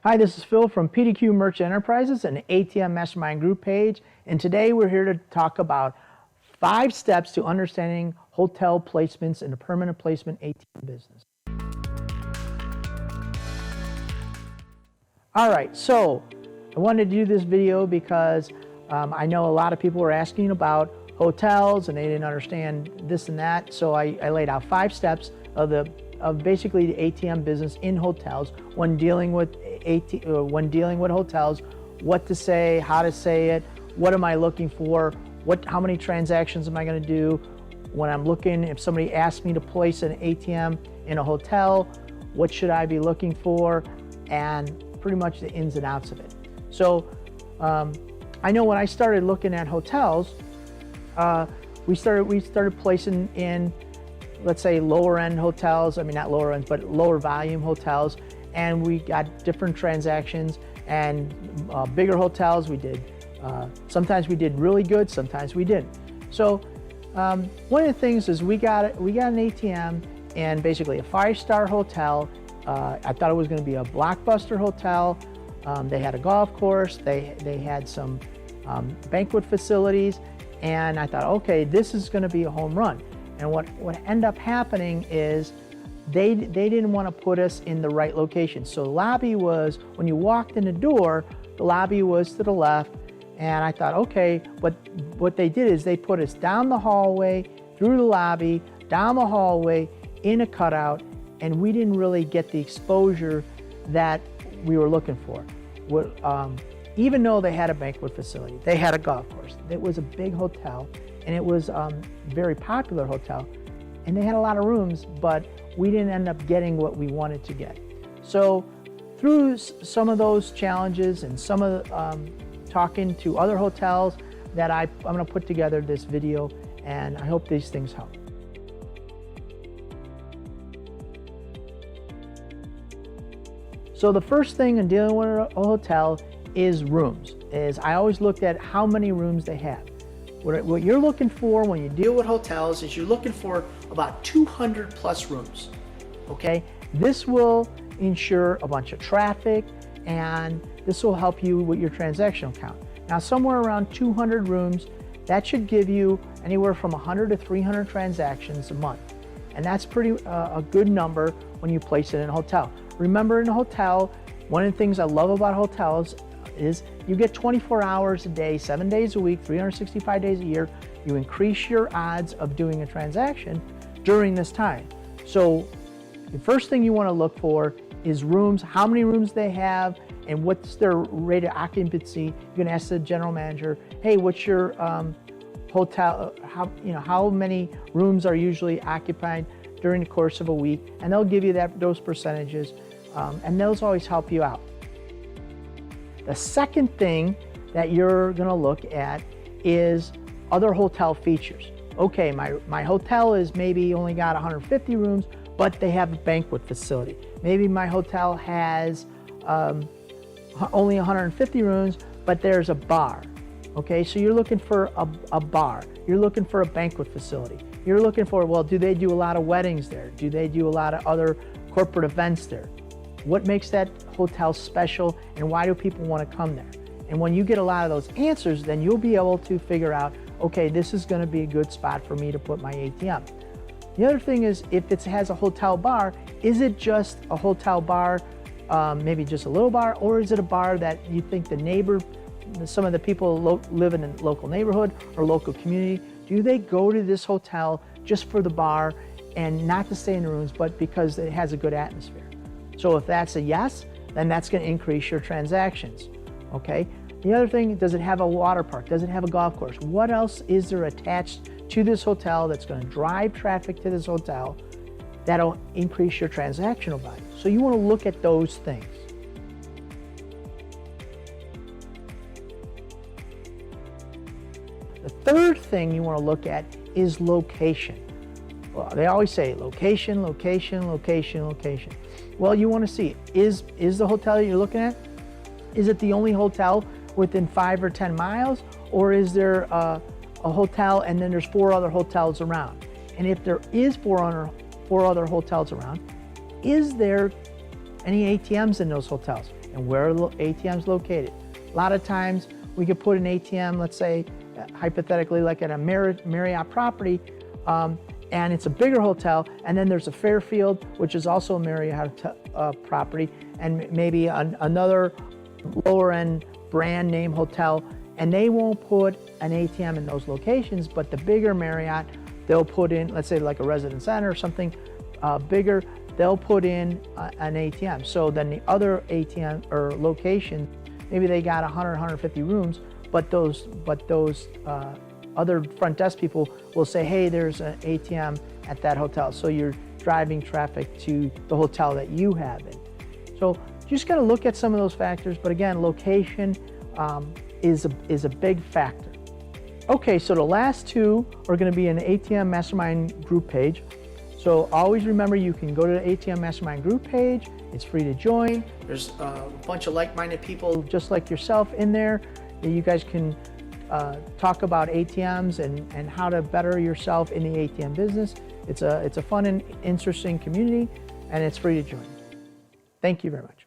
Hi, this is Phil from PDQ Merchant Enterprises and ATM Mastermind Group page, and today we're here to talk about 5 steps to understanding hotel placements in the permanent placement ATM business. All right, so I wanted to do this video because I know a lot of people were asking about hotels and they didn't understand this and that, so I laid out 5 steps of basically the ATM business in hotels when dealing with hotels, what to say, how to say it, what am I looking for, how many transactions am I going to do when I'm looking, if somebody asks me to place an ATM in a hotel, what should I be looking for, and pretty much the ins and outs of it. So I know when I started looking at hotels, we started placing in, let's say, lower end hotels. I mean, not lower end, but lower volume hotels. And we got different transactions, and bigger hotels we did. Sometimes we did really good, sometimes we didn't. So one of the things is we got an ATM and basically a 5-star hotel. I thought it was going to be a blockbuster hotel. They had a golf course, they had some banquet facilities, and I thought, okay, this is going to be a home run. And what ended up happening is they didn't want to put us in the right location. So the lobby was, when you walked in the door, the lobby was to the left, and I thought, okay, but what they did is they put us down the hallway, through the lobby, down the hallway, in a cutout, and we didn't really get the exposure that we were looking for. Even though they had a banquet facility, they had a golf course, it was a big hotel, and it was a very popular hotel, and they had a lot of rooms, but we didn't end up getting what we wanted to get. So through some of those challenges and some of talking to other hotels, that I'm going to put together this video, and I hope these things help. So the first thing in dealing with a hotel is rooms. I always looked at how many rooms they have. What you're looking for when you deal with hotels is you're looking for about 200 plus rooms, okay? This will ensure a bunch of traffic, and this will help you with your transactional count. Now, somewhere around 200 rooms, that should give you anywhere from 100 to 300 transactions a month. And that's pretty a good number when you place it in a hotel. Remember, in a hotel, one of the things I love about hotels is you get 24 hours a day, 7 days a week, 365 days a year. You increase your odds of doing a transaction during this time. So the first thing you want to look for is rooms, how many rooms they have, and what's their rate of occupancy. You can ask the general manager, hey, what's your hotel, how many rooms are usually occupied during the course of a week, and they'll give you those percentages, and those always help you out. The second thing that you're going to look at is other hotel features. Okay, my hotel is maybe only got 150 rooms, but they have a banquet facility. Maybe my hotel has only 150 rooms, but there's a bar. Okay, so you're looking for a bar. You're looking for a banquet facility. You're looking for, well, do they do a lot of weddings there? Do they do a lot of other corporate events there? What makes that hotel special, and why do people want to come there? And when you get a lot of those answers, then you'll be able to figure out, okay, this is going to be a good spot for me to put my ATM. The other thing is, if it has a hotel bar, is it just a hotel bar, maybe just a little bar, or is it a bar that you think some of the people live in a local neighborhood or local community, do they go to this hotel just for the bar and not to stay in the rooms, but because it has a good atmosphere? So if that's a yes, then that's going to increase your transactions, okay? The other thing, does it have a water park? Does it have a golf course? What else is there attached to this hotel that's going to drive traffic to this hotel that'll increase your transactional value? So you want to look at those things. The third thing you want to look at is location. Well, they always say location, location, location, location. Well, you want to see, is the hotel you're looking at, is it the only hotel within 5 or 10 miles, or is there a hotel and then there's 4 other hotels around? And if there is 4 other hotels around, is there any ATMs in those hotels? and where the ATM's located. A lot of times we could put an ATM, let's say hypothetically like at a Marriott property, and it's a bigger hotel, and then there's a Fairfield, which is also a Marriott property, and maybe another lower end brand name hotel, and they won't put an ATM in those locations, but the bigger Marriott, they'll put in, let's say like a Residence Center or something bigger, they'll put in an ATM. So then the other ATM or location, maybe they got 100, 150 rooms, but those other front desk people will say, hey, there's an ATM at that hotel. So you're driving traffic to the hotel that you have in. So you just gotta look at some of those factors, but again, location is a big factor. Okay, so the last two are gonna be an ATM Mastermind group page. So always remember, you can go to the ATM Mastermind group page. It's free to join. There's a bunch of like-minded people just like yourself in there. You guys can talk about ATMs and how to better yourself in the ATM business. It's a fun and interesting community, and it's free to join. Thank you very much.